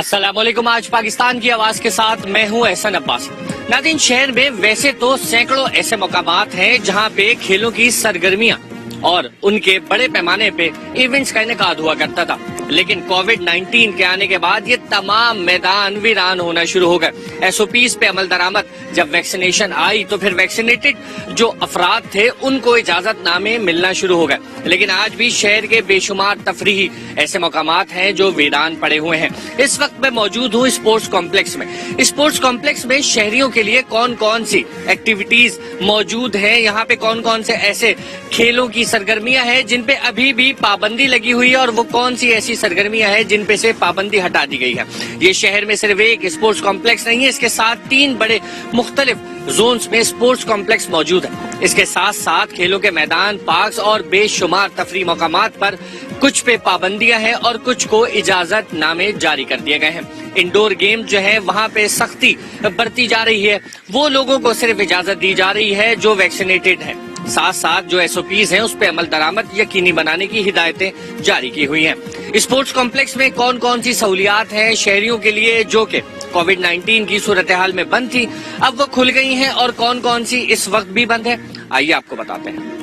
अस्सलाम वालेकुम। आज पाकिस्तान की आवाज के साथ मैं हूं एहसन अब्बास। नाज़रीन, शहर में वैसे तो सैकड़ों ऐसे मकामात हैं जहां पे खेलों की सरगर्मियां और उनके बड़े पैमाने पे इवेंट्स का इनेकाद हुआ करता था, लेकिन कोविड-19 के आने के बाद ये तमाम मैदान वीरान होना शुरू हो गए। एसओपीज पे अमल दरामद, जब वैक्सीनेशन आई तो फिर वैक्सीनेटेड जो अफराद थे उनको इजाजतनामे मिलना शुरू हो गए, लेकिन आज भी शहर के बेशुमार तफरीही ऐसे मकामात हैं जो वीरान पड़े हुए हैं। इस वक्त मैं मौजूद हूँ स्पोर्ट्स कॉम्प्लेक्स में। स्पोर्ट्स कॉम्प्लेक्स में शहरियों के लिए कौन कौन सी एक्टिविटीज मौजूद है, यहाँ पे कौन कौन से ऐसे खेलों की सरगर्मियां हैं जिन पे अभी भी पाबंदी लगी हुई है और वो कौन सी ऐसी सरगर्मियां हैं जिन पे से पाबंदी हटा दी गई है। ये शहर में सिर्फ एक स्पोर्ट्स कॉम्प्लेक्स नहीं है, इसके साथ 3 बड़े मुख्तलिफ जोन्स में स्पोर्ट्स कॉम्प्लेक्स मौजूद है। इसके साथ साथ खेलों के मैदान, पार्क्स और बेशुमार तफरी मकामात पर कुछ पे पाबंदियां हैं और कुछ को इजाजत नामे जारी कर दिए गए हैं। इंडोर गेम जो है वहां पे सख्ती बरती जा रही है, वो लोगों को सिर्फ इजाजत दी जा रही है जो वैक्सीनेटेड है। साथ साथ जो एसओपीज हैं उस पे अमल दरामद यकीनी बनाने की हिदायतें जारी की हुई हैं। स्पोर्ट्स कॉम्प्लेक्स में कौन कौन सी सहूलियात हैं शहरियों के लिए जो कि कोविड-19 की सूरत हाल में बंद थी, अब वो खुल गई हैं और कौन कौन सी इस वक्त भी बंद है, आइए आपको बताते हैं।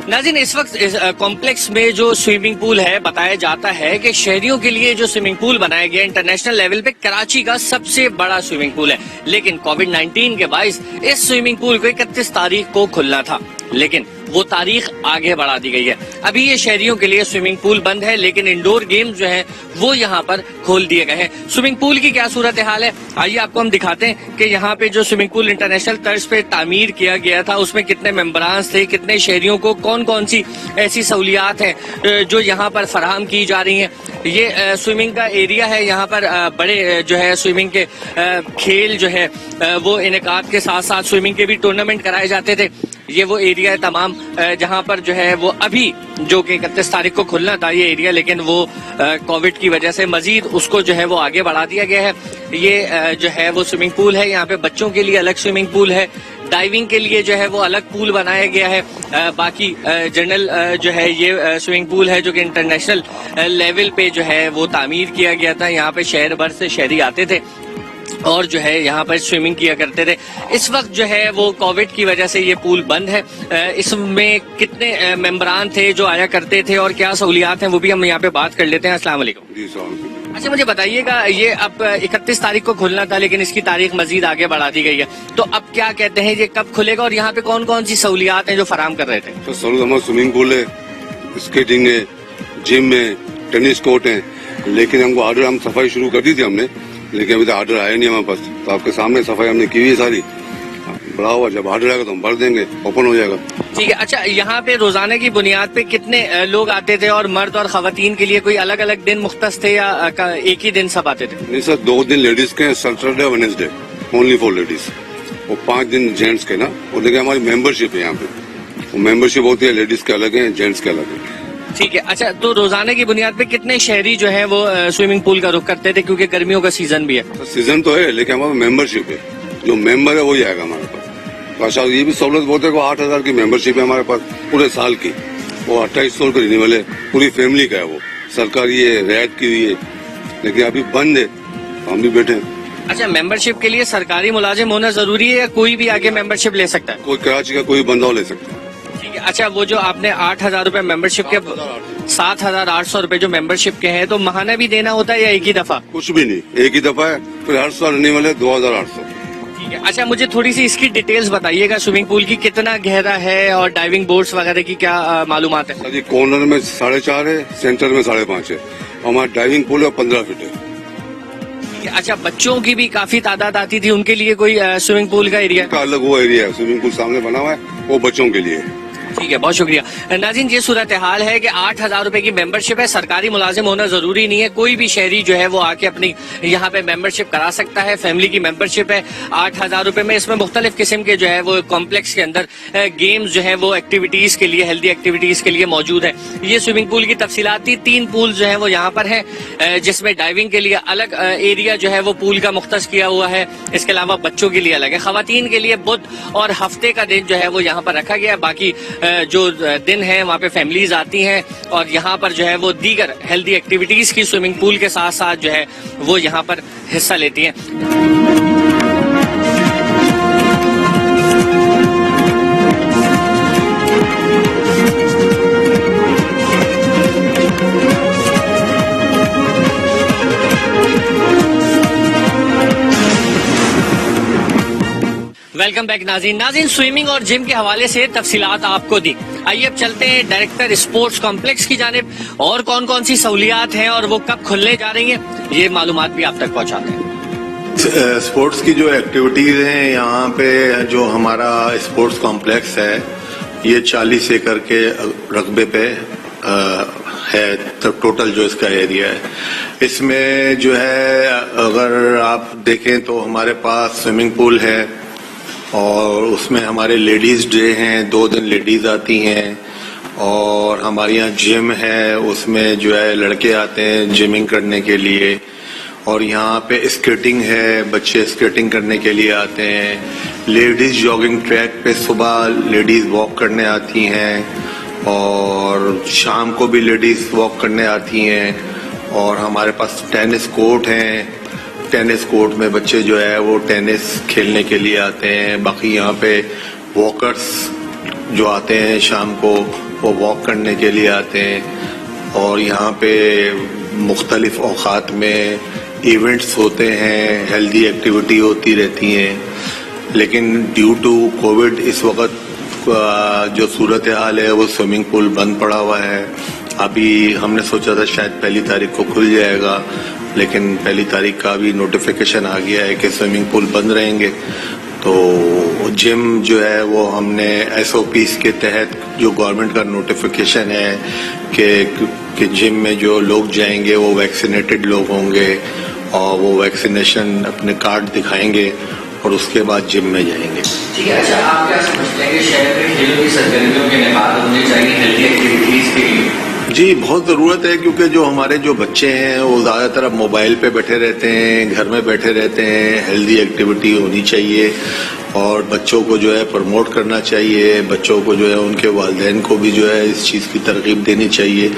नाज़रीन, इस वक्त इस कॉम्प्लेक्स में जो स्विमिंग पूल है, बताया जाता है कि शहरियों के लिए जो स्विमिंग पूल बनाया गया इंटरनेशनल लेवल पे कराची का सबसे बड़ा स्विमिंग पूल है, लेकिन कोविड-19 के बाइस इस स्विमिंग पूल को 31 तारीख को खुलना था, लेकिन वो तारीख आगे बढ़ा दी गई है। अभी ये शहरियों के लिए स्विमिंग पूल बंद है, लेकिन इंडोर गेम्स जो हैं वो यहाँ पर खोल दिए गए हैं। स्विमिंग पूल की क्या सूरत हाल है, आइए आपको हम दिखाते हैं कि यहाँ पे जो स्विमिंग पूल इंटरनेशनल तर्ज पे तामीर किया गया था उसमें कितने मेंबरान थे, कितने शहरियों को कौन कौन सी ऐसी सहूलियात हैं जो यहाँ पर फराहम की जा रही हैं। ये स्विमिंग का एरिया है, यहाँ पर बड़े जो है स्विमिंग के खेल जो है वो इनेकाद के साथ साथ स्विमिंग के भी टूर्नामेंट कराए जाते थे। ये वो एरिया है तमाम जहाँ पर जो है वो अभी जो कि 31 तारीख को खुलना था ये एरिया, लेकिन वो कोविड की वजह से मजीद उसको जो है वो आगे बढ़ा दिया गया है। ये जो है वो स्विमिंग पूल है, यहाँ पे बच्चों के लिए अलग स्विमिंग पूल है, डाइविंग के लिए जो है वो अलग पूल बनाया गया है। बाकी जनरल जो है ये स्विमिंग पूल है जो कि इंटरनेशनल लेवल पे जो है वो तामीर किया गया था। यहाँ पे शहर भर से शहरी आते थे और जो है यहाँ पर स्विमिंग किया करते थे। इस वक्त जो है वो कोविड की वजह से ये पूल बंद है। इसमें कितने मेंबरान थे जो आया करते थे और क्या सहूलियात हैं वो भी हम यहाँ पे बात कर लेते हैं। अस्सलाम वालेकुम। अच्छा, मुझे बताइएगा, ये अब 31 तारीख को खुलना था लेकिन इसकी तारीख मजीद आगे बढ़ा दी गई है, तो अब क्या कहते हैं ये कब खुलेगा और यहाँ पे कौन कौन सी सहूलियात हैं जो फराहम कर रहे थे? तो हमारा स्विमिंग पूल है, स्केटिंग है, जिम है, टेनिस कोर्ट है, लेकिन हमको ऑर्डर हम सफाई शुरू कर दी थी हमने, लेकिन अभी तो ऑर्डर आया नहीं हमारे पास। तो आपके सामने सफाई हमने की हुई है सारी, बड़ा हुआ, जब ऑर्डर आएगा तो हम भर देंगे, ओपन हो जाएगा। ठीक है। अच्छा, यहाँ पे रोजाना की बुनियाद पे कितने लोग आते थे और मर्द और खवातीन के लिए कोई अलग अलग दिन मुख्तस थे या एक ही दिन सब आते थे? नहीं सर, 2 दिन लेडीज के, Saturday Wednesday only for ladies, और 5 दिन जेंट्स के ना। और देखिए हमारी मेंबरशिप है यहाँ पे, वो मेंबरशिप होती है, लेडीज के अलग है, जेंट्स के अलग है। ठीक है। अच्छा, तो रोजाना की बुनियाद पे कितने शहरी जो है वो स्विमिंग पूल का रुख करते थे, क्योंकि गर्मियों का सीजन भी है? तो सीजन तो है, लेकिन हमारा मेंबरशिप है, जो मेंबर है वही आएगा हमारे पास। तो अच्छा, ये भी सहूलत बहुत है, 8,000 की मेंबरशिप है हमारे पास पूरे साल की, वो 2800 का रिन्यूअल है, पूरी फैमिली का है, वो सरकारी है, रियायत की हुई है, लेकिन अभी बंद है, हम भी बैठे हैं। अच्छा, मेंबरशिप के लिए सरकारी मुलाजिम होना जरूरी है या कोई भी आगे मेंबरशिप ले सकता है? कोई कराची का कोई बंदा ले सकता है। ठीक है। अच्छा, वो जो आपने 8,000 रूपए मेंबरशिप के, 7,800 रूपए जो मेंबरशिप के हैं, तो महाना भी देना होता है या एक ही दफा? कुछ भी नहीं, एक ही दफा है, फिर हर साल रिन्यूअल है 2,800। ठीक है। अच्छा, मुझे थोड़ी सी इसकी डिटेल्स बताइएगा, स्विमिंग पूल की कितना गहरा है और डाइविंग बोर्ड्स वगैरह की क्या मालूमात है? सर, कॉर्नर में 4.5 है, सेंटर में 5.5 है, हमारा डाइविंग पूल है 15 फीट है। अच्छा, बच्चों की भी काफी तादाद आती थी, उनके लिए कोई स्विमिंग पूल का एरिया का अलग वो एरिया है, स्विमिंग पूल सामने बना हुआ है, वो बच्चों के लिए। ठीक है, बहुत शुक्रिया। नाज़रीन, ये सूरत हाल है कि 8,000 रूपए की मेंबरशिप है, सरकारी मुलाजिम होना जरूरी नहीं है, कोई भी शहरी जो है वो आके अपनी यहाँ पे मेंबरशिप करा सकता है। फैमिली की मेंबरशिप है 8,000 रूपए में। इसमें मुख्तलिफ किस्म के जो है वो कॉम्प्लेक्स के अंदर गेम्स जो है वो एक्टिविटीज के लिए, हेल्दी एक्टिविटीज के लिए मौजूद है। ये स्विमिंग पूल की तफसीलाती 3 पूल जो है वो यहाँ पर है, जिसमें डाइविंग के लिए अलग एरिया जो है वो पूल का मुख्तस किया हुआ है, इसके अलावा बच्चों के लिए अलग है। खवातीन के लिए बुध और हफ्ते का दिन जो है वो यहाँ पर रखा गया है, बाकी जो दिन है वहाँ पे फैमिलीज आती हैं और यहाँ पर जो है वो दीगर हेल्दी एक्टिविटीज की स्विमिंग पूल के साथ साथ जो है वो यहाँ पर हिस्सा लेती हैं। वेलकम बैक नाज़रीन, स्विमिंग और जिम के हवाले से तफसीलात आपको दी। आइए अब चलते हैं डायरेक्टर स्पोर्ट्स कॉम्प्लेक्स की जानिब और कौन कौन सी सहूलियात हैं और वो कब खुलने जा रही हैं, ये मालूमात भी आप तक पहुंचाते हैं। स्पोर्ट्स की जो एक्टिविटीज हैं यहाँ पे, जो हमारा स्पोर्ट्स कॉम्प्लेक्स है ये 40 एकड़ के रकबे पे है, टोटल जो इसका एरिया है। इसमें जो है अगर आप देखें तो हमारे पास स्विमिंग पूल है और उसमें हमारे लेडीज डे हैं, 2 दिन लेडीज आती हैं, और हमारे यहाँ जिम है, उसमें जो है लड़के आते हैं जिमिंग करने के लिए, और यहाँ पे स्केटिंग है, बच्चे स्केटिंग करने के लिए आते हैं। लेडीज जॉगिंग ट्रैक पे सुबह लेडीज वॉक करने आती हैं और शाम को भी लेडीज वॉक करने आती हैं, और हमारे पास टेनिस कोर्ट हैं। टेनिस कोर्ट में बच्चे जो है वो टेनिस खेलने के लिए आते हैं। बाकी यहाँ पे वॉकर्स जो आते हैं शाम को वो वॉक करने के लिए आते हैं, और यहाँ पे मुख्तलिफ औकात में इवेंट्स होते हैं, हेल्दी एक्टिविटी होती रहती हैं। लेकिन ड्यू टू कोविड इस वक्त जो सूरत हाल है वो स्विमिंग पूल बंद पड़ा हुआ है। अभी हमने सोचा था शायद 1 तारीख को खुल जाएगा, लेकिन 1 तारीख का भी नोटिफिकेशन आ गया है कि स्विमिंग पूल बंद रहेंगे। तो जिम जो है वो हमने SOPs के तहत, जो गवर्नमेंट का नोटिफिकेशन है कि जिम में जो लोग जाएंगे वो वैक्सीनेटेड लोग होंगे और वो वैक्सीनेशन अपने कार्ड दिखाएंगे और उसके बाद जिम में जाएंगे। ठीक है, अच्छा आप क्या समझते हैं कि शहर में खेलों की सरगर्मियों के निकाल होने चाहिए हेल्दी एक्टिविटीज के लिए? जी, बहुत ज़रूरत है, क्योंकि जो बच्चे हैं वो ज़्यादातर अब मोबाइल पे बैठे रहते हैं, घर में बैठे रहते हैं। हेल्दी एक्टिविटी होनी चाहिए और बच्चों को जो है प्रमोट करना चाहिए। बच्चों को जो है उनके वालिदैन को भी जो है इस चीज़ की तरगीब देनी चाहिए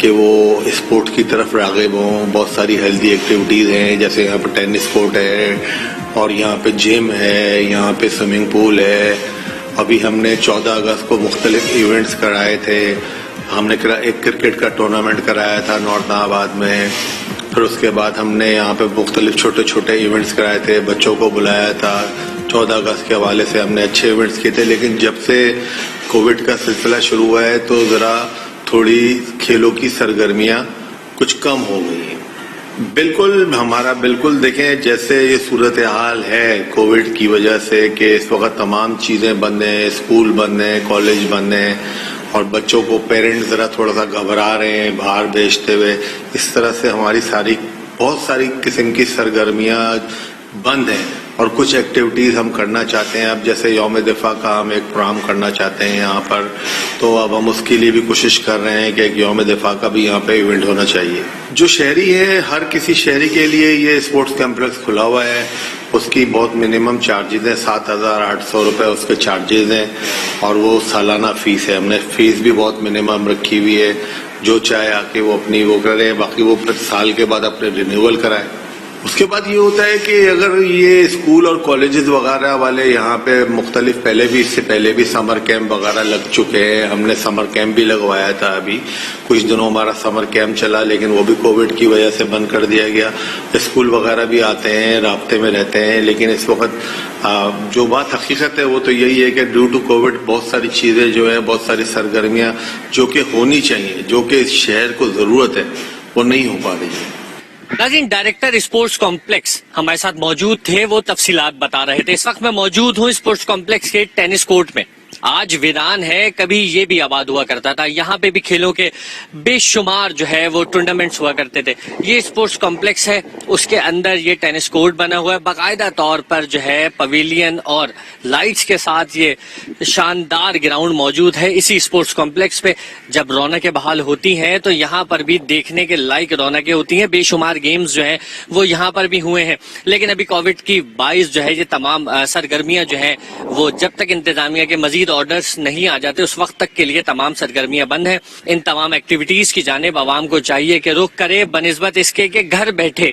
कि वो स्पोर्ट की तरफ राग़िब हों। बहुत सारी हेल्दी एक्टिविटीज़ हैं, जैसे यहाँ पर टेनिस कोर्ट है और यहाँ पे जिम है, यहाँ पे स्विमिंग पूल है। अभी हमने 14 अगस्त को मुख्तलिफ इवेंट्स कराए थे। हमने एक क्रिकेट का टूर्नामेंट कराया था नॉर्दाबाद में, फिर उसके बाद हमने यहाँ पे मुख्तलिफ छोटे छोटे इवेंट्स कराए थे, बच्चों को बुलाया था। 14 अगस्त के हवाले से हमने अच्छे इवेंट्स किए थे, लेकिन जब से कोविड का सिलसिला शुरू हुआ है तो ज़रा थोड़ी खेलों की सरगर्मियाँ कुछ कम हो गई हैं। बिल्कुल देखें, जैसे ये सूरत हाल है कोविड की वजह से कि इस वक्त तमाम चीज़ें बंद हैं, स्कूल बंद हैं, कॉलेज बंद हैं, और बच्चों को पेरेंट्स ज़रा थोड़ा सा घबरा रहे हैं बाहर भेजते हुए। इस तरह से हमारी बहुत सारी किस्म की सरगर्मियाँ बंद हैं और कुछ एक्टिविटीज़ हम करना चाहते हैं। अब जैसे यौम दिफा का हम एक प्रोग्राम करना चाहते हैं यहाँ पर, तो अब हम उसके लिए भी कोशिश कर रहे हैं कि एक यौम दिफा का भी यहाँ पे इवेंट होना चाहिए। जो शहरी है, हर किसी शहरी के लिए ये स्पोर्ट्स कॉम्प्लेक्स खुला हुआ है। उसकी बहुत मिनिमम चार्जेज हैं, 7,800 रुपये उसके चार्जेज हैं, और वो सालाना फीस है। हमने फीस भी बहुत मिनिमम रखी हुई है, जो चाहे आके वो अपनी वो करें, बाकी वो फिर साल के बाद अपने रिन्यूअल कराएं। उसके बाद ये होता है कि अगर ये स्कूल और कॉलेजेस वगैरह वाले यहाँ पे मुख्तलिफ इससे पहले भी समर कैंप वगैरह लग चुके हैं। हमने समर कैंप भी लगवाया था, अभी कुछ दिनों हमारा समर कैंप चला, लेकिन वो भी कोविड की वजह से बंद कर दिया गया। स्कूल वगैरह भी आते हैं, राब्ते में रहते हैं, लेकिन इस वक्त जो बात हकीकत है वो तो यही है कि ड्यू टू कोविड बहुत सारी चीज़ें जो है, बहुत सारी सरगर्मियाँ जो कि होनी चाहिए, जो कि इस शहर को ज़रूरत है, वो नहीं हो पा रही है। नाज़रीन, डायरेक्टर स्पोर्ट्स कॉम्प्लेक्स हमारे साथ मौजूद थे, वो तफसीलात बता रहे थे। इस वक्त मैं मौजूद हूँ स्पोर्ट्स कॉम्प्लेक्स के टेनिस कोर्ट में। आज वीरान है, कभी ये भी आबाद हुआ करता था। यहाँ पे भी खेलों के बेशुमार जो है वो टूर्नामेंट्स हुआ करते थे। ये स्पोर्ट्स कॉम्प्लेक्स है उसके अंदर ये टेनिस कोर्ट बना हुआ है, बाकायदा तौर पर जो है पवेलियन और लाइट्स के साथ ये शानदार ग्राउंड मौजूद है। इसी स्पोर्ट्स कॉम्प्लेक्स पे जब रौनकें बहाल होती हैं तो यहाँ पर भी देखने के लायक रौनकें होती हैं। बेशुमार गेम्स जो है वो यहाँ पर भी हुए हैं, लेकिन अभी कोविड की 22 जो है ये तमाम सरगर्मियां जो है वो जब तक इंतजामिया के मजीद ऑर्डर्स नहीं आ जाते उस वक्त तक के लिए तमाम सरगर्मियां बंद हैं। इन तमाम एक्टिविटीज की जानिब आवाम को चाहिए कि रुख करे बनिस्बत इसके कि घर बैठे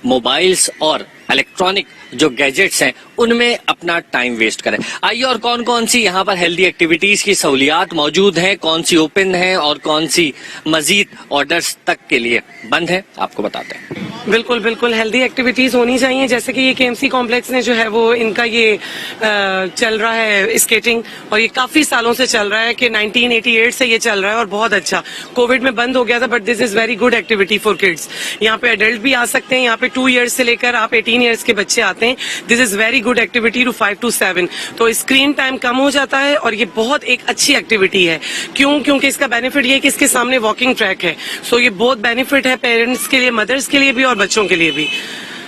मोबाइल्स और इलेक्ट्रॉनिक जो गैजेट्स हैं उनमें अपना टाइम वेस्ट करें। आइए और कौन कौन सी यहाँ पर हेल्दी एक्टिविटीज की सहूलियात मौजूद हैं, कौन सी ओपन है और कौन सी मजीद ऑर्डर्स तक के लिए बंद है, आपको बताते हैं। बिल्कुल बिल्कुल हेल्दी एक्टिविटीज होनी चाहिए। जैसे कि ये केएमसी कॉम्प्लेक्स ने जो है वो इनका ये चल रहा है स्केटिंग, और ये काफी सालों से चल रहा है कि 1988 से ये चल रहा है और बहुत अच्छा। कोविड में बंद हो गया था but this is very good activity for kids. यहाँ पे एडल्ट भी आ सकते हैं, यहाँ पे 2 ईयर्स से लेकर आप 18 ईयर्स के बच्चे आते हैं। This is very good activity to 5 to 7। तो स्क्रीन टाइम कम हो जाता है और ये बहुत एक अच्छी एक्टिविटी है। क्यों? क्योंकि इसका बेनिफिट ये है कि इसके सामने वॉकिंग ट्रैक है। सो ये बहुत बेनिफिट है पेरेंट्स के लिए, मदर्स के लिए भी और बच्चों के लिए भी।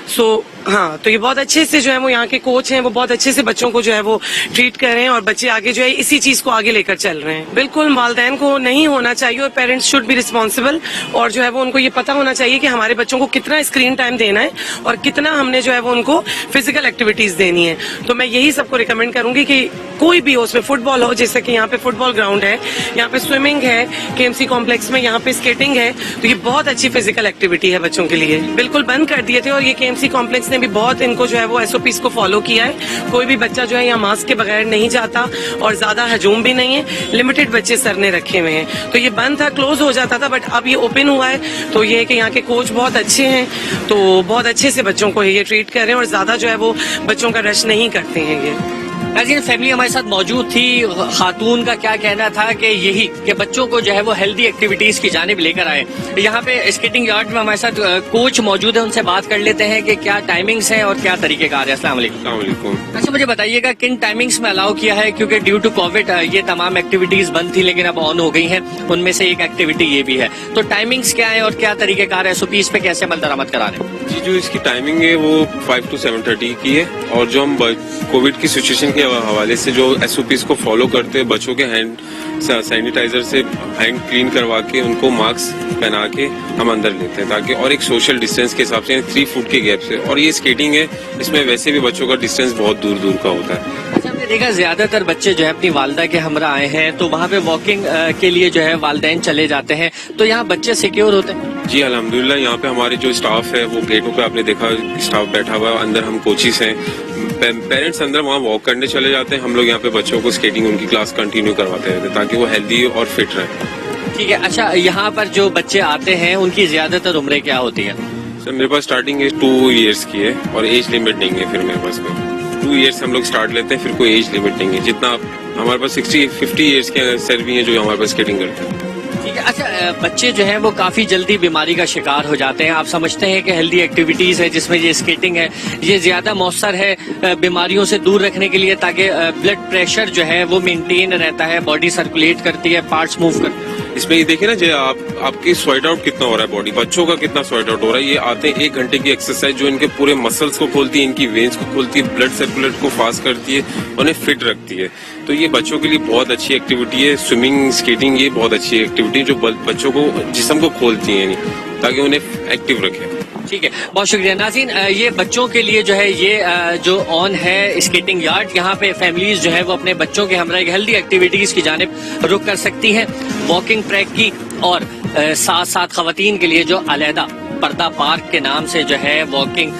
सो हाँ, तो ये बहुत अच्छे से जो है वो यहाँ के कोच हैं वो बहुत अच्छे से बच्चों को जो है वो ट्रीट कर रहे हैं और बच्चे आगे जो है इसी चीज को आगे लेकर चल रहे हैं। बिल्कुल वालिदैन को नहीं होना चाहिए और पेरेंट्स शुड बी रिस्पॉन्सिबल, और जो है वो उनको ये पता होना चाहिए कि हमारे बच्चों को कितना स्क्रीन टाइम देना है और कितना हमने जो है वो उनको फिजिकल एक्टिविटीज देनी है। तो मैं यही सबको रिकमेंड करूंगी कि कोई भी हो, उसमें फुटबॉल हो, जैसे कि यहाँ पे फुटबॉल ग्राउंड है, यहाँ पे स्विमिंग है केएमसी कॉम्प्लेक्स में, यहाँ पे स्केटिंग है, तो ये बहुत अच्छी फिजिकल एक्टिविटी है बच्चों के लिए। बिल्कुल बंद कर दिए थे और ये केएमसी कॉम्प्लेक्स ने भी बहुत इनको जो है वो एसओपीज को फॉलो किया है। कोई भी बच्चा जो है यहाँ मास्क के बगैर नहीं जाता और ज्यादा हजूम भी नहीं है। लिमिटेड बच्चे सर ने रखे हुए हैं। तो ये बंद था, क्लोज हो जाता था, बट अब ये ओपन हुआ है। तो ये है कि यहाँ के कोच बहुत अच्छे हैं, तो बहुत अच्छे से बच्चों को ये ट्रीट कर रहे हैं और ज्यादा जो है वो बच्चों का रश नहीं करते हैं ये। लेकिन फैमिली हमारे साथ मौजूद थी, खातून का क्या कहना था कि यही कि बच्चों को जो है वो हेल्दी एक्टिविटीज की जानिब लेकर आए। यहाँ पे स्केटिंग यार्ड में हमारे साथ कोच मौजूद है, उनसे बात कर लेते हैं कि क्या टाइमिंग्स हैं और क्या तरीकेकार है। अस्सलाम वालेकुम। अच्छा, मुझे बताइएगा किन टाइमिंग्स में अलाउ किया है, क्योंकि ड्यू टू कोविड ये तमाम एक्टिविटीज बंद थी लेकिन अब ऑन हो गई हैं, उनमें से एक एक्टिविटी ये भी है। तो टाइमिंग्स क्या है और क्या तरीकेकार है, एसओपीज पे कैसे अमल दरामद करा रहे हैं? जी, जो इसकी टाइमिंग है वो 5 to 7:30 की है, और जो हम कोविड की सिचुएशन के हवाले से जो एसओपीज को फॉलो करते हैं, बच्चों के हैंड सैनिटाइजर से हैंड क्लीन करवा के उनको मास्क पहना के हम अंदर लेते हैं, ताकि और एक सोशल डिस्टेंस के हिसाब से 3 फुट के गैप से। और ये स्केटिंग है, इसमें वैसे भी बच्चों का डिस्टेंस बहुत दूर दूर का होता है। अच्छा, हमने देखा ज्यादातर बच्चे जो है अपनी वालदा के हमरा आए हैं, तो वहाँ पे वॉकिंग के लिए जो है वालिदैन चले जाते हैं, तो यहाँ बच्चे सिक्योर होते हैं? जी अल्हम्दुलिल्लाह, यहाँ पे हमारे जो स्टाफ है वो गेटों पे आपने देखा स्टाफ बैठा हुआ है, अंदर हम कोचिस हैं, पेरेंट्स अंदर वहाँ वॉक करने चले जाते हैं। हम लोग यहाँ पे बच्चों को स्केटिंग उनकी क्लास कंटिन्यू करवाते रहते हैं ताकि वो हेल्दी और फिट रहे। ठीक है। अच्छा, यहाँ पर जो बच्चे आते हैं उनकी ज्यादातर उम्रें क्या होती है? सर मेरे पास स्टार्टिंग एज 2 ईयर्स की है और एज लिमिट नहीं है फिर मेरे पास में। 2 ईयर्स हम लोग स्टार्ट लेते हैं, फिर कोई एज लिमिट नहीं है। जितना हमारे पास 50 ईयर्स के सर भी हैं जो हमारे पास स्केटिंग करते हैं। ठीक है। अच्छा, बच्चे जो हैं वो काफी जल्दी बीमारी का शिकार हो जाते हैं। आप समझते हैं कि हेल्दी एक्टिविटीज है जिसमें ये स्केटिंग है ये ज्यादा मौसर है बीमारियों से दूर रखने के लिए, ताकि ब्लड प्रेशर जो है वो मेंटेन रहता है, बॉडी सर्कुलेट करती है, पार्ट्स मूव करते हैं। इसमें ये देखिए ना, जो आपकी स्वेट आउट कितना हो रहा है बॉडी, बच्चों का कितना स्वेट आउट हो रहा है। ये आते हैं 1 घंटे की एक्सरसाइज जो इनके पूरे मसल्स को खोलती है, इनकी वेन्स को खोलती है, ब्लड सर्कुलेट को फास्ट करती है, उन्हें फिट रखती है। तो ये बच्चों के लिए बहुत अच्छी एक्टिविटी है। स्विमिंग, स्केटिंग, ये बहुत अच्छी एक्टिविटी जो बच्चों को जिस्म को खोलती है, ताकि उन्हें एक्टिव रखे। ठीक है, बहुत शुक्रिया नाज़रीन। ये बच्चों के लिए जो है ये जो ऑन है स्केटिंग यार्ड, यहाँ पे फैमिलीज जो है वो अपने बच्चों के हमरा हेल्दी एक्टिविटीज की जानिब रुख कर सकती हैं, वॉकिंग ट्रैक की, और साथ साथ खवातीन के लिए जो अलहदा पर्दा पार्क के नाम से जो है वॉकिंग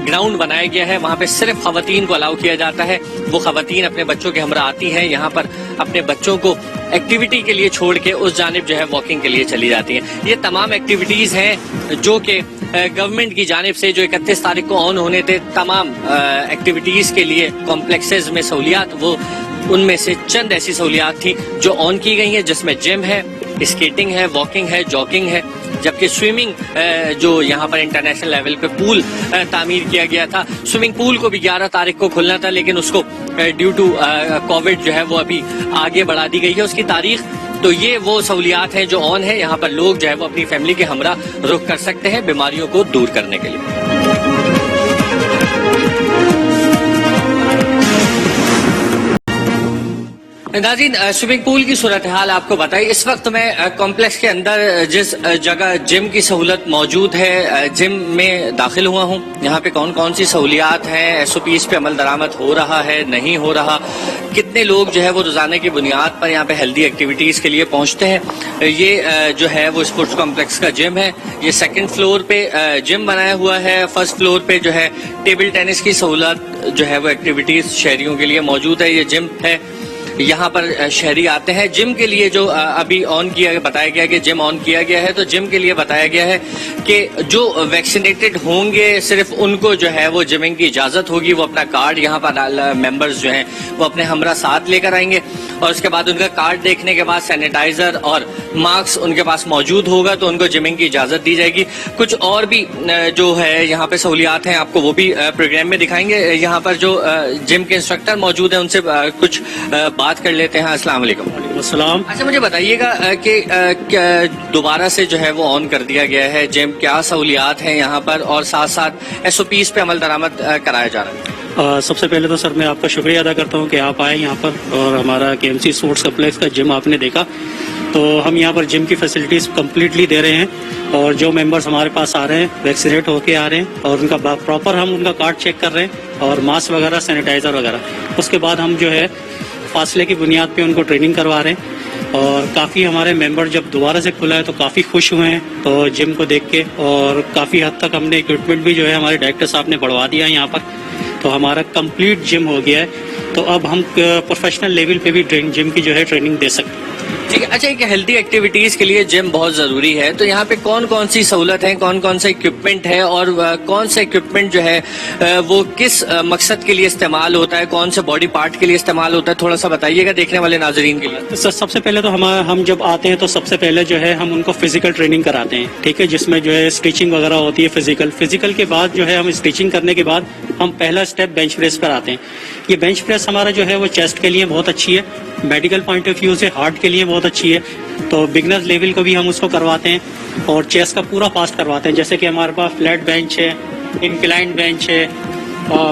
ग्राउंड बनाया गया है, वहाँ पे सिर्फ खवातीन को अलाउ किया जाता है। वो खवातीन अपने बच्चों के हमरा आती हैं, यहाँ पर अपने बच्चों को एक्टिविटी के लिए छोड़ के उस जानिब जो है वॉकिंग के लिए चली जाती हैं। ये तमाम एक्टिविटीज हैं जो कि गवर्नमेंट की जानिब से जो 31 तारीख को ऑन होने थे, तमाम एक्टिविटीज के लिए कॉम्प्लेक्सेस में सहूलियात, वो उनमें से चंद ऐसी सहूलियात थी जो ऑन की गई हैं, जिसमें जिम है, स्केटिंग है, वॉकिंग है, जॉगिंग है, जबकि स्विमिंग जो यहाँ पर इंटरनेशनल लेवल पे पूल तामीर किया गया था, स्विमिंग पूल को भी 11 तारीख को खुलना था, लेकिन उसको ड्यू टू कोविड जो है वो अभी आगे बढ़ा दी गई है उसकी तारीख। तो ये वो सहूलियात हैं जो ऑन है, यहाँ पर लोग जो है वो अपनी फैमिली के हमरा रुख कर सकते हैं बीमारियों को दूर करने के लिए। नाज़रीन, स्विमिंग पूल की सूरत हाल आपको बताई। इस वक्त मैं कॉम्प्लेक्स के अंदर जिस जगह जिम की सहूलत मौजूद है, जिम में दाखिल हुआ हूँ। यहाँ पे कौन कौन सी सहूलियात हैं, SOPs पे अमल दरामद हो रहा है, नहीं हो रहा, कितने लोग जो है वो रोजाना की बुनियाद पर यहाँ पे हेल्दी एक्टिविटीज के लिए पहुँचते हैं। ये जो है वो स्पोर्ट्स कॉम्प्लेक्स का जिम है। ये 2nd फ्लोर पे जिम बनाया हुआ है। 1st फ्लोर पे जो है टेबल टेनिस की सहूलत जो है वो एक्टिविटीज शहरियों के लिए मौजूद है। ये जिम है, यहाँ पर शहरी आते हैं जिम के लिए। जो अभी ऑन किया बताया गया कि जिम ऑन किया गया है, तो जिम के लिए बताया गया है कि जो वैक्सीनेटेड होंगे सिर्फ उनको जो है वो जिमिंग की इजाजत होगी। वो अपना कार्ड यहाँ पर मेंबर्स जो हैं वो अपने हमरा साथ लेकर आएंगे और उसके बाद उनका कार्ड देखने के बाद सैनिटाइजर और मास्क उनके पास मौजूद होगा तो उनको जिमिंग की इजाजत दी जाएगी। कुछ और भी जो है यहाँ पे सहूलियात हैं, आपको वो भी प्रोग्राम में दिखाएंगे। यहाँ पर जो जिम के इंस्ट्रक्टर मौजूद हैं उनसे कुछ बात कर लेते हैं। अस्सलाम वालेकुम। अस्सलाम। अच्छा, मुझे बताइएगा कि दोबारा से जो है वो ऑन कर दिया गया है जिम, क्या सहूलियात हैं यहाँ पर और साथ साथ SOPs पे अमल दरामद कराया जा रहा है? सबसे पहले तो सर मैं आपका शुक्रिया अदा करता हूँ कि आप आए यहाँ पर और हमारा KMC स्पोर्ट्स कॉम्प्लेक्स का जिम आपने देखा। तो हम यहाँ पर जिम की फैसिलिटीज कम्प्लीटली दे रहे हैं और जो मेंबर्स हमारे पास आ रहे हैं वैक्सीनेट होके आ रहे हैं और उनका प्रॉपर हम उनका कार्ड चेक कर रहे हैं और मास्क वगैरह सैनिटाइजर वगैरह। उसके बाद हम जो है फासले की बुनियाद पे उनको ट्रेनिंग करवा रहे हैं और काफ़ी हमारे मेंबर जब दोबारा से खुला है तो काफ़ी खुश हुए हैं तो जिम को देख के, और काफ़ी हद तक हमने इक्विपमेंट भी जो है हमारे डायरेक्टर साहब ने बढ़वा दिया है यहाँ पर। तो हमारा कंप्लीट जिम हो गया है, तो अब हम प्रोफेशनल लेवल पे भी जिम की जो है ट्रेनिंग दे सकते हैं। ठीक है। अच्छा, एक हेल्दी एक्टिविटीज के लिए जिम बहुत जरूरी है, तो यहाँ पे कौन कौन सी सहूलत है, कौन कौन सा इक्विपमेंट है और कौन सा इक्विपमेंट जो है वो किस मकसद के लिए इस्तेमाल होता है, कौन से बॉडी पार्ट के लिए इस्तेमाल होता है, थोड़ा सा बताइएगा देखने वाले नाजरीन के लिए। तो सर सबसे पहले तो हम जब आते हैं तो सबसे पहले जो है हम उनको फिजिकल ट्रेनिंग कराते हैं, ठीक है, जिसमें जो है स्टिचिंग वगैरह होती है फिजिकल के बाद जो है हम स्टिचिंग करने के बाद हम पहला स्टेप बेंच प्रेस पर आते हैं। ये बेंच प्रेस हमारा जो है वो चेस्ट के लिए बहुत अच्छी है, मेडिकल पॉइंट ऑफ व्यू से हार्ट के लिए बहुत अच्छी है। तो बिगनर्स लेवल को भी हम उसको करवाते हैं और चेस्ट का पूरा फास्ट करवाते हैं। जैसे कि हमारे पास फ्लैट बेंच है, इंक्लाइंड बेंच है,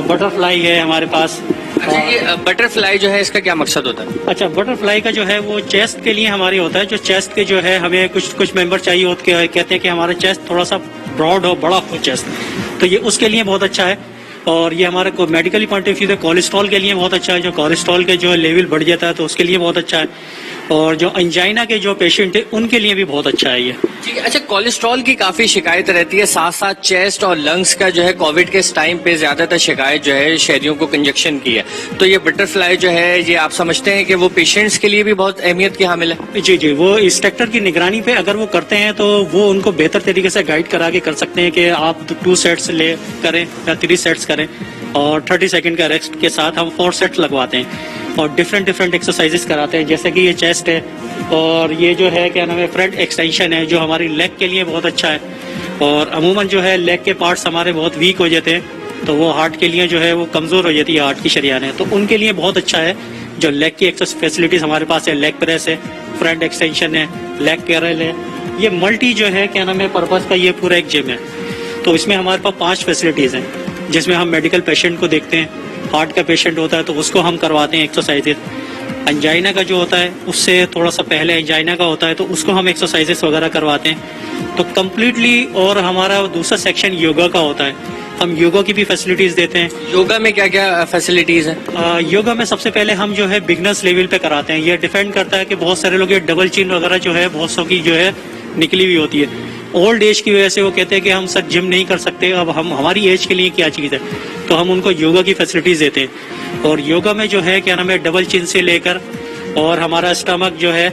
बटरफ्लाई है हमारे पास। अच्छा, ये बटरफ्लाई जो है इसका क्या मकसद होता है? अच्छा, बटरफ्लाई का जो है वो चेस्ट के लिए हमारी होता है। जो चेस्ट के जो है हमें कुछ मेंबर चाहिए होते हैं, कहते हैं कि हमारा चेस्ट थोड़ा सा ब्रॉड हो, बड़ा हो चेस्ट, तो ये उसके लिए बहुत अच्छा है। और ये हमारे को मेडिकली पॉइंट ऑफ व्यू से कोलेस्ट्रॉल के लिए बहुत अच्छा है। जो कोलेस्ट्रॉल के जो लेवल बढ़ जाता है तो उसके लिए बहुत अच्छा है। और जो एंजाइना के जो पेशेंट है उनके लिए भी बहुत अच्छा है ये। ठीक है। अच्छा, कोलेस्ट्रॉल की काफी शिकायत रहती है, साथ साथ चेस्ट और लंग्स का जो है कोविड के इस टाइम पे ज्यादातर शिकायत जो है शहरियों को कंजक्शन की है, तो ये बटरफ्लाई जो है ये आप समझते हैं कि वो पेशेंट्स के लिए भी बहुत अहमियत की हामिल है? जी, वो इंस्ट्रक्टर की निगरानी पे अगर वो करते हैं तो वो उनको बेहतर तरीके से गाइड करा के कर सकते हैं कि आप 2 सेट्स ले करें या 3 सेट्स करें और 30 सेकंड का रेस्ट के साथ हम 4 सेट्स लगवाते हैं और डिफरेंट एक्सरसाइजेस कराते हैं। जैसे कि ये चेस्ट है और ये जो है क्या नाम है फ्रंट एक्सटेंशन है जो हमारी लेग के लिए बहुत अच्छा है। और अमूमन जो है लेग के पार्ट्स हमारे बहुत वीक हो जाते हैं तो वो हार्ट के लिए जो है वो कमजोर हो जाती है हार्ट की शरीयानें, तो उनके लिए बहुत अच्छा है। जो लेग की एक्सरसाइज फैसिलिटीज हमारे पास है, लेग प्रेस है, फ्रंट एक्सटेंशन है, लेग कैरल है, ये मल्टी जो है क्या नाम है पर्पज का ये पूरा एक जिम है। तो इसमें हमारे पास 5 फैसिलिटीज हैं जिसमें हम मेडिकल पेशेंट को देखते हैं, हार्ट का पेशेंट होता है तो उसको हम करवाते हैं एक्सरसाइजेस, एंजाइना का जो होता है उससे थोड़ा सा पहले एंजाइना का होता है तो उसको हम एक्सरसाइजेस वगैरह करवाते हैं। तो कम्प्लीटली, और हमारा दूसरा सेक्शन योगा का होता है, हम योगा की भी फैसिलिटीज देते हैं। योगा में क्या क्या फैसिलिटीज है? योगा में सबसे पहले हम जो है बिगनर्स लेवल पे कराते हैं। ये डिपेंड करता है कि बहुत सारे लोग ये डबल चिन वगैरह जो है बहुत सौ की जो है निकली हुई होती है, ओल्ड एज की वजह से वो कहते हैं कि हम सर जिम नहीं कर सकते, अब हम हमारी एज के लिए क्या चीज़ है, तो हम उनको योगा की फैसिलिटीज देते हैं। और योगा में जो है क्या नाम है डबल चिन से लेकर और हमारा स्टमक जो है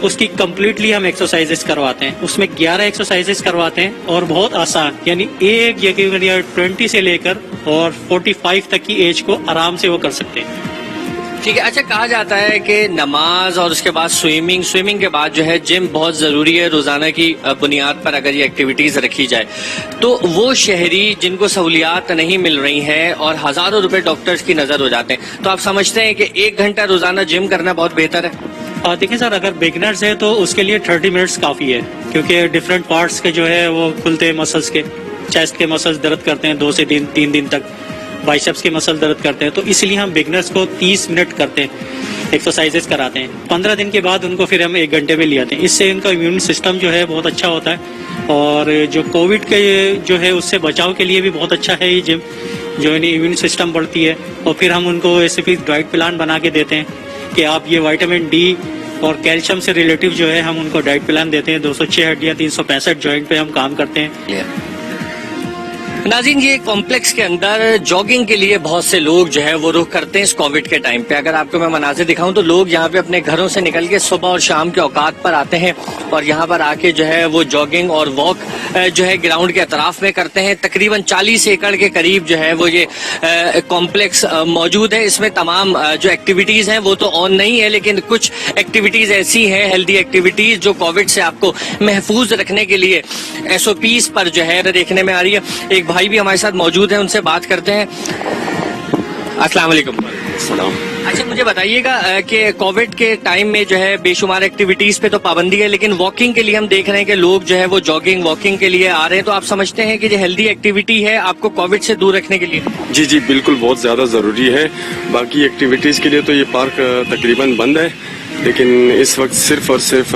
उसकी कम्प्लीटली हम एक्सरसाइजेस करवाते हैं। उसमें 11 एक्सरसाइजेस करवाते हैं और बहुत आसान, यानी एक या 20 से लेकर और 45 तक की एज को आराम से वो कर सकते हैं। ठीक है। अच्छा, कहा जाता है कि नमाज और उसके बाद स्विमिंग के बाद जो है जिम बहुत जरूरी है रोजाना की बुनियाद पर अगर ये एक्टिविटीज रखी जाए। तो वो शहरी जिनको सहूलियात नहीं मिल रही हैं और हजारों रुपए डॉक्टर्स की नजर हो जाते हैं, तो आप समझते हैं कि 1 घंटा रोजाना जिम करना बहुत बेहतर है? देखिए सर, अगर बिगनर्स है तो उसके लिए 30 मिनट्स काफी है, क्योंकि डिफरेंट पार्ट्स के जो है वो खुलते हैं मसल्स के। चेस्ट के मसल्स दर्द करते हैं 2 से 3 दिन तक, बाइसेप्स के मसल दर्द करते हैं, तो इसलिए हम बिगनर्स को 30 मिनट करते हैं, एक्सरसाइजेस कराते हैं। 15 दिन के बाद उनको फिर हम 1 घंटे में ले आते हैं। इससे इनका इम्यून सिस्टम जो है बहुत अच्छा होता है और जो कोविड के जो है उससे बचाव के लिए भी बहुत अच्छा है ये जिम, जो इम्यून सिस्टम बढ़ती है। और फिर हम उनको ऐसे भी डाइट प्लान बना के देते हैं कि आप ये विटामिन डी और कैल्शियम से रिलेटिव जो है हम उनको डाइट प्लान देते हैं। 206 हड्डियां 365 जॉइंट पे हम काम करते हैं। नाज़रीन, ये कॉम्प्लेक्स के अंदर जॉगिंग के लिए बहुत से लोग जो है वो रुख करते हैं इस कोविड के टाइम पे। अगर आपको मैं मनाज़िर दिखाऊं तो लोग यहाँ पे अपने घरों से निकल के सुबह और शाम के औकात पर आते हैं और यहाँ पर आके जो है वो जॉगिंग और वॉक जो है ग्राउंड के अतराफ में करते हैं। तकरीबन 40 एकड़ के करीब जो है वो ये कॉम्प्लेक्स मौजूद है। इसमें तमाम जो एक्टिविटीज हैं वो तो ऑन नहीं है, लेकिन कुछ एक्टिविटीज ऐसी हैं, हेल्दी एक्टिविटीज, जो कोविड से आपको महफूज रखने के लिए SOPs पर जो है देखने में आ रही है। एक भाई भी हमारे साथ मौजूद हैं, उनसे बात करते हैं। अस्सलाम वालेकुम। अच्छा, मुझे बताइएगा कि कोविड के टाइम में जो है बेशुमार एक्टिविटीज पे तो पाबंदी है, लेकिन वॉकिंग के लिए हम देख रहे हैं कि लोग जो है वो जॉगिंग वॉकिंग के लिए आ रहे हैं। तो आप समझते हैं कि जो हेल्दी एक्टिविटी है आपको कोविड से दूर रखने के लिए? जी जी बिल्कुल, बहुत ज्यादा जरूरी है। बाकी एक्टिविटीज के लिए तो ये पार्क तकरीबन बंद है, लेकिन इस वक्त सिर्फ और सिर्फ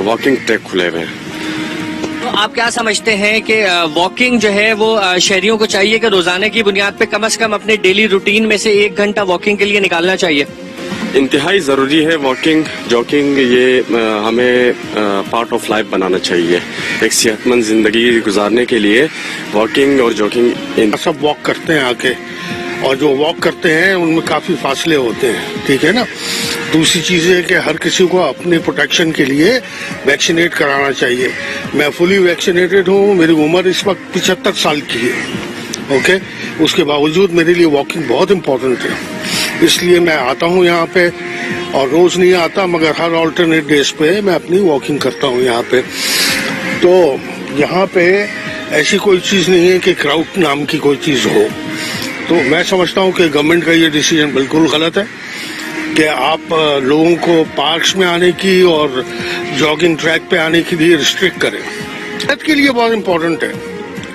वॉकिंग ट्रैक खुले हुए हैं। तो आप क्या समझते हैं कि वॉकिंग जो है वो शहरियों को चाहिए कि रोजाना की बुनियाद पे कम से कम अपने डेली रूटीन में से 1 घंटा वॉकिंग के लिए निकालना चाहिए? इंतहाई जरूरी है वॉकिंग जॉगिंग, ये हमें पार्ट ऑफ लाइफ बनाना चाहिए। एक सेहतमंद जिंदगी गुजारने के लिए वॉकिंग और जॉगिंग सब वॉक करते हैं आके, और जो वॉक करते हैं उनमें काफी फासले होते हैं, ठीक है ना। दूसरी चीज है कि हर किसी को अपने प्रोटेक्शन के लिए वैक्सीनेट कराना चाहिए। मैं फुली वैक्सीनेटेड हूँ, मेरी उम्र इस वक्त 75 साल की है, ओके। उसके बावजूद मेरे लिए वॉकिंग बहुत इम्पोर्टेंट है, इसलिए मैं आता हूँ यहाँ पे, और रोज नहीं आता मगर हर ऑल्टरनेट डेज पे मैं अपनी वॉकिंग करता हूँ यहाँ पे। तो यहाँ पे ऐसी कोई चीज नहीं है कि क्राउड नाम की कोई चीज हो। तो मैं समझता हूँ कि गवर्नमेंट का ये डिसीजन बिल्कुल गलत है कि आप लोगों को पार्क्स में आने की और जॉगिंग ट्रैक पे आने के लिए रिस्ट्रिक्ट करें। हेल्थ के लिए बहुत इम्पोर्टेंट है,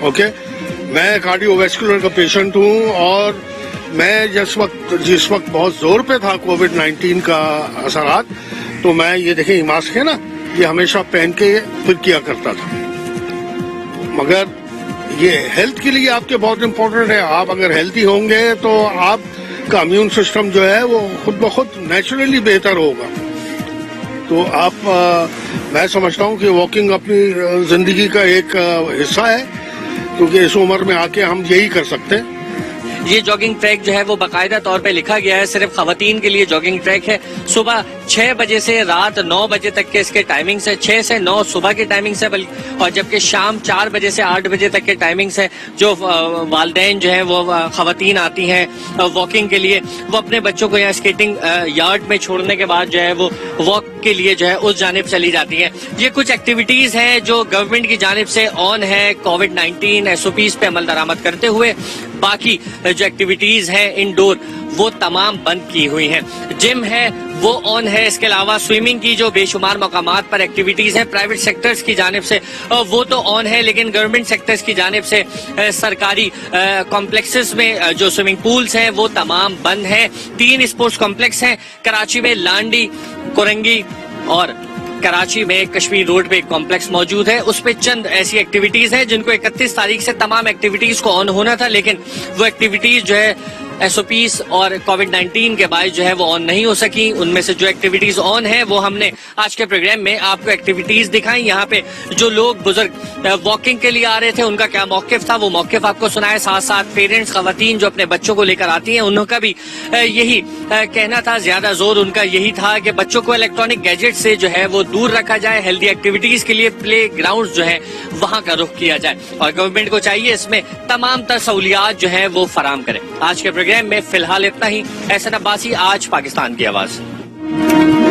ओके। मैं कार्डियोवैस्कुलर का पेशेंट हूँ और मैं जिस वक्त बहुत जोर पे था कोविड-19 का असरात, तो मैं ये देखें मास्क है ना, ये हमेशा पहन के फिर किया करता था। मगर ये हेल्थ के लिए आपके बहुत इम्पोर्टेंट है। आप अगर हेल्थी होंगे तो आपका इम्यून सिस्टम जो है वो खुद ब खुद नेचुरली बेहतर होगा। तो मैं समझता हूँ कि वॉकिंग अपनी जिंदगी का एक हिस्सा है, क्योंकि इस उम्र में आके हम यही कर सकते हैं। ये जॉगिंग ट्रैक जो है वो बाकायदा तौर पे लिखा गया है, सिर्फ खवातीन के लिए जॉगिंग ट्रैक है। सुबह 6 बजे से रात 9 बजे तक के इसके टाइमिंग्स है। 6 से 9 सुबह के टाइमिंग्स है, और जबकि शाम 4 बजे से 8 बजे तक के टाइमिंग्स है। जो वालदैन जो है वो खवातीन आती हैं वॉकिंग के लिए, वो अपने बच्चों को यहाँ स्केटिंग यार्ड में छोड़ने के बाद जो है वो वॉक के लिए जो है उस जानिब चली जाती हैं। ये कुछ एक्टिविटीज हैं जो गवर्नमेंट की जानिब से ऑन है कोविड-19 SOPs पे अमल दरामद करते हुए। बाकी जो एक्टिविटीज हैं इंडोर वो तमाम बंद की हुई हैं। जिम है वो ऑन है। इसके अलावा स्विमिंग की जो बेशुमार मकामात पर एक्टिविटीज हैं प्राइवेट सेक्टर्स की जानिब से वो तो ऑन है, लेकिन गवर्नमेंट सेक्टर्स की जानिब से सरकारी कॉम्प्लेक्सेस में जो स्विमिंग पूल्स हैं वो तमाम बंद हैं। 3 स्पोर्ट्स कॉम्प्लेक्स हैं कराची में, लांडी, कोरंगी और कराची में कश्मीर रोड पे एक कॉम्प्लेक्स मौजूद है। उस पे चंद ऐसी एक्टिविटीज हैं जिनको 31 तारीख से तमाम एक्टिविटीज को ऑन होना था, लेकिन वो एक्टिविटीज जो है SOPs और कोविड-19 के बायस जो है वो ऑन नहीं हो सकी। उनमें से जो एक्टिविटीज ऑन है वो हमने आज के प्रोग्राम में आपको एक्टिविटीज दिखाई। यहाँ पे जो लोग बुजुर्ग वॉकिंग के लिए आ रहे थे उनका क्या मौकिफ था वो मौकिफ आपको सुनाए। साथ साथ पेरेंट्स खवातीन जो अपने बच्चों को लेकर आती हैं उनका भी यही कहना था, ज्यादा जोर उनका यही था कि बच्चों को इलेक्ट्रॉनिक गैजेट से जो है वो दूर रखा जाए, हेल्दी एक्टिविटीज के लिए प्ले ग्राउंड जो है वहां का रुख किया जाए, और गवर्नमेंट को चाहिए इसमें तमाम तर सहूलियात जो है वो फराम करे। आज के प्रोग्राम में फिलहाल इतना ही। एहसन अब्बासी, आज पाकिस्तान की आवाज।